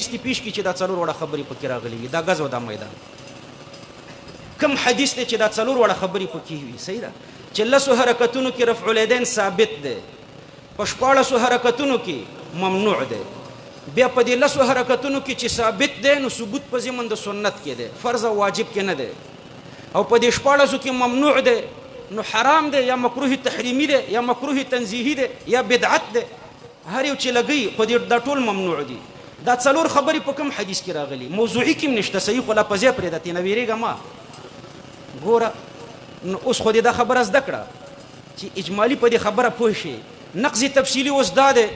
حدیث دی پیش کی چې دا څلور وړه خبرې پکې راغلي وي دا غزو دا میدان کم حدیث دی چې دا څلور وړه خبرې پکې وي صحیح ده چې لسو حرکتونو کې رفع الیدین ثابت دی په 14 حرکتونو کې ممنوع دی بیا په دې لسو حرکتونو کې چې ثابت دی نو ثبوت په ضمن د سنت کې دی فرض او واجب کې نه دی او په دې 14 کې ممنوع دی نو حرام دی یا مکروه تحریمی دی یا مکروه تنزیهی دی یا بدعت دی هر یو چې لګي په دې دا ټول ممنوع دي دا څلور خبرې په کوم حدیث کې راغلي موضوعي کې نشته صحیح خلا په ځای پرې د تینه ویریګه ما ګوره نو اوس خو دې دا خبره زده کړه چې اجمالی په دې خبره پوه شي نقض تفصیلی اوس دا دی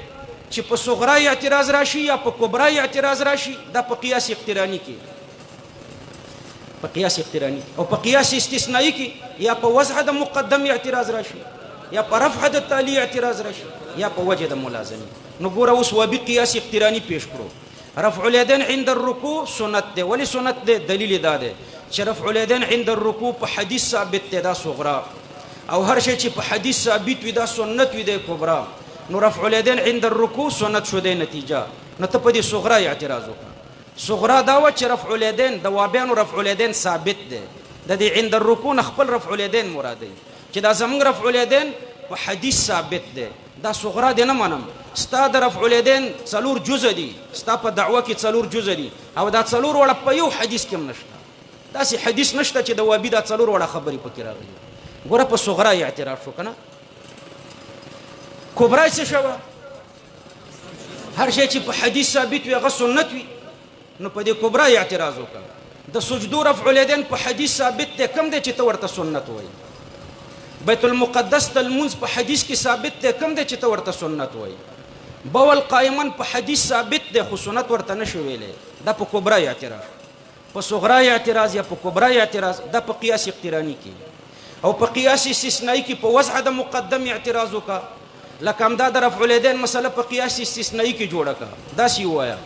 چې په صغرا اعتراض راشي یا په کبرا اعتراض راشي دا په قیاس اقترانی کې په قیاس اقترانی او په قیاس استثنایی کې یا په وضع د مقدم اعتراض راشي یا په رفع د تالی اعتراض راشي یا په وجه د ملازمه نو ګوره اوس وبي قیاس اقترانی پیش کړو رفع الیدین عند الرکوع سنت دی ولی سنت دی دلیل دا دی چې رفع الیدین عند الرکوع په حدیث ثابت دی دا صغرا او هر شی چې په حدیث ثابت وي دا سنت وي د کبرا نو رفع الیدین عند الرکوع سنت شو دی نتیجه نو ته په دې صغرا اعتراض وکړه صغرا دا و چې رفع الیدین د وابیانو رفع الیدین ثابت دی د دې عند الرکوع خپل رفع الیدین مراد دی چې دا زمونږ رفع الیدین په حدیث ثابت دی دا صغرا دی نه منم ستا د رفع الیدین څلور جزء دي ستا په دعوه کې څلور جزء دي او دا څلور وړه په یو حدیث کې نشته داسې حدیث نشته چې د وابي دا څلور وړه خبرې پکې راغلي ګوره په صغرا اعتراف شو کنه کبرا څه شو هر شی چې په حدیث ثابت وي هغه سنت وي نو په دې کبرا اعتراض وکړه د سجدو رفع الیدین په حدیث ثابت دی کم دی چې ته ورته سنت وایي بیت المقدس ته لمونځ په حدیث کې ثابت دی کم دی چې ته ورته سنت وایي بول قائما په حدیث ثابت دی خو سنت ورته نشو ویلی دا په کبرا اعتراض په صغرا اعتراض یا په کبرا اعتراض دا په قیاس اقترانی کې او په قیاس استثنایی کې په وضع د مقدم اعتراض وکړه لکه همدا د رفع الیدین مسله په قیاس استثنایی کې جوړه کړه داسې ووایه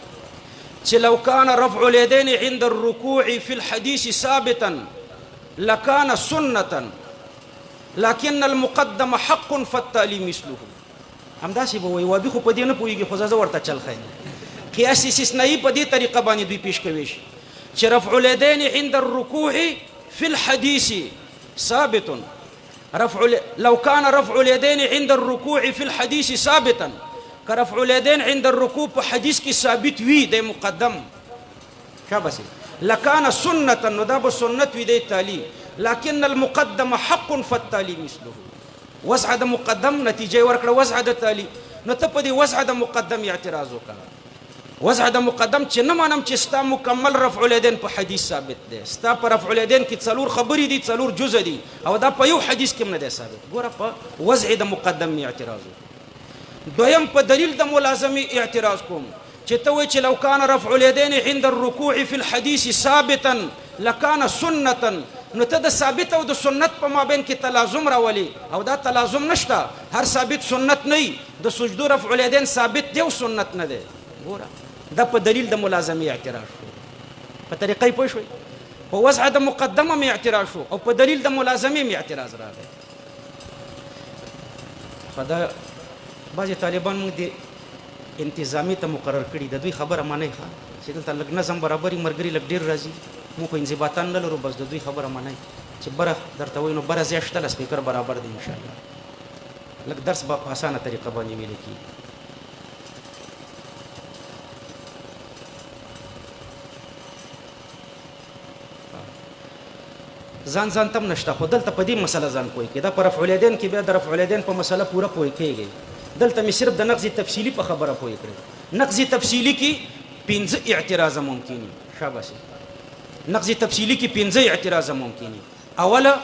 چې لو كان رفع اليدين عند الركوع في الحديث ثابتا لكان سنة لكن المقدم حق فالتالي مثله همداسې به وایي وابي خو په دې نه پوهېږي خو زه ورته چل ښیم قیاس استثنایی په دې طریقه باندې دوی پیش کوي شي چې رفع اليدين عند الركوع في الحديث ثابت لو كان رفع اليدين عند الركوع في الحديث ثابتا كرفع اليدين عند الركوع په حدیث کې ثابت وي د مقدم شابه لكان سنة نو دا به سنت وي د تالي لكن المقدم حق فالتالي مثله وضع د مقدم نتیجه ورکړه وضع د تالي نو ته په دې وضع د مقدم اعتراض وکړه وضع د مقدم چې نه مانم چې ستا مکمل رفع الیدین په حدیث ثابت دی ستا په رفع الیدین کې څلور خبرې دي څلور جزء دي او دا په یو حدیث کې نه دی ثابت ګوره په وضع د مقدم اعتراض دویم په دلیل د ملازمه اعتراض کوم چې ته وایې چې لو کان رفع الیدین عند الرکوع فی الحدیث ثابتا لکان سنة نو ته د ثابت او د سنت په مابین کې تلازم راولي او دا تلازم نشته هر ثابت سنت نه د سجدو رفع الیدین ثابت دی او سنت نه دی ګوره دا په دلیل د ملازمه اعتراض شو په طریقې پوه شوي په وضع د مقدمه مې اعتراض شو او په دلیل د ملازمه مې اعتراض راغی خدا بعضې طالبان موږ د انتظامي ته مقرر کړي د دوی خبره منئ ښه چې دلته لږ نظم برابري ملګري لږ ډېر راځي موږ خو انضباطان نه لرو بس د دوی خبره منئ چې بره درته وایي نو بره ځای شته له سپیکر برابر دی انشاءالله لږ درس به په اسانه طریقه باندې ویلی کېږي ځان ځان تم نشته خو دلته په دې مسله ځان پوه کړي دا په رفع الیدین کې بیا د رفع الیدین په مسله پوره پوه کېږي دلته مې صرف د نقض تفصیلی په خبره پوه کړی نقض تفصیلی کې 15 اعتراض ممکني شاباش نقض تفصیلی کې 15 اعتراض ممکني اوله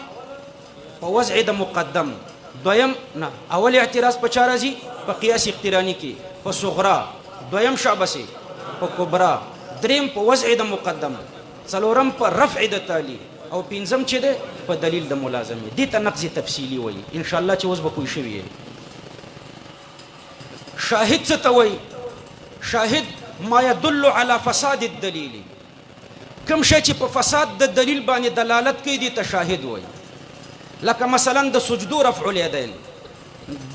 په وضع د مقدم دویم نه اول اعتراض په چا راځي په قیاس اقترانی کې په صغرا دویم شاباش په کبرا دریم په وضع د مقدم څلورم په رفع د تالی او پنځم چې ده په دلیل د ملازمه دي ته نقض تفصیلی وایي ان شاء الله چې اوس به پوه شوي شاهد څه ته وایي شاهد ما يدل على فساد الدلیل کوم شی چې په فساد د دلیل باندې دلالت کوي دي ته شاهد وایي لکه مثلا د سجدو رفع الیدین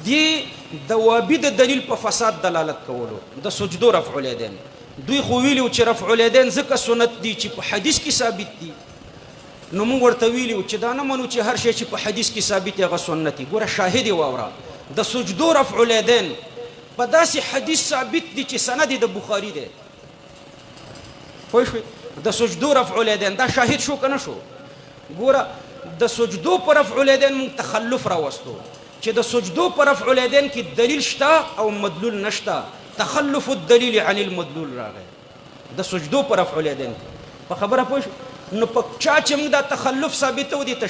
دی د وابي د دلیل په فساد دلالت کولو د سجدو رفع الیدین دوی خو ویلو چې رفع الیدین ځکه سنت دي چې په حدیث کې ثابت دي نو موږ ورته ویلو چې دا نه منو چې هر شی چې په حدیث کې ثابت دی هغه سنت دي ګوره شاهد یې واوره د سجدو رفع الیدین په داسې حدیث ثابت دي چې سند د بخاري دی پوه شوې د سجدو رفع الیدین دا شاهد شو که نه شو ګوره د سجدو په رفع الیدین موږ تخلف راوستو چې د سجدو په رفع الیدین کې دلیل شته او مدلول نشته تخلف الدلیل عن المدلول راغی د سجدو په رفع الیدین په خبره پوه شو نو په چا چې موږ دا تخلف ثابتو دي ته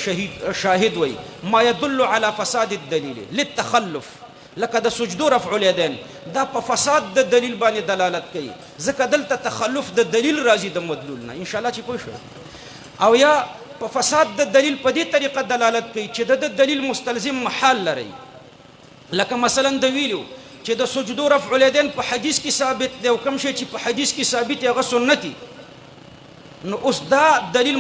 شاهد وای ما يدل على فساد الدلیل للتخلف لکه د سجدو رفع الیدین دا په فساد د دلیل باندې دلالت کوي ځکه دلته تخلف د دلیل راځي د مدلول نه ان شاء الله چې پوه شو او یا په فساد د دلیل په دې طریقه دلالت کوي چې د دلیل مستلزم محال لري لکه مثلا د ویلو چې د سجدو رفع الیدین په حدیث کې ثابت دی او کوم شی چې په حدیث کې ثابت دی هغه سنتي نو اوس دا دلیل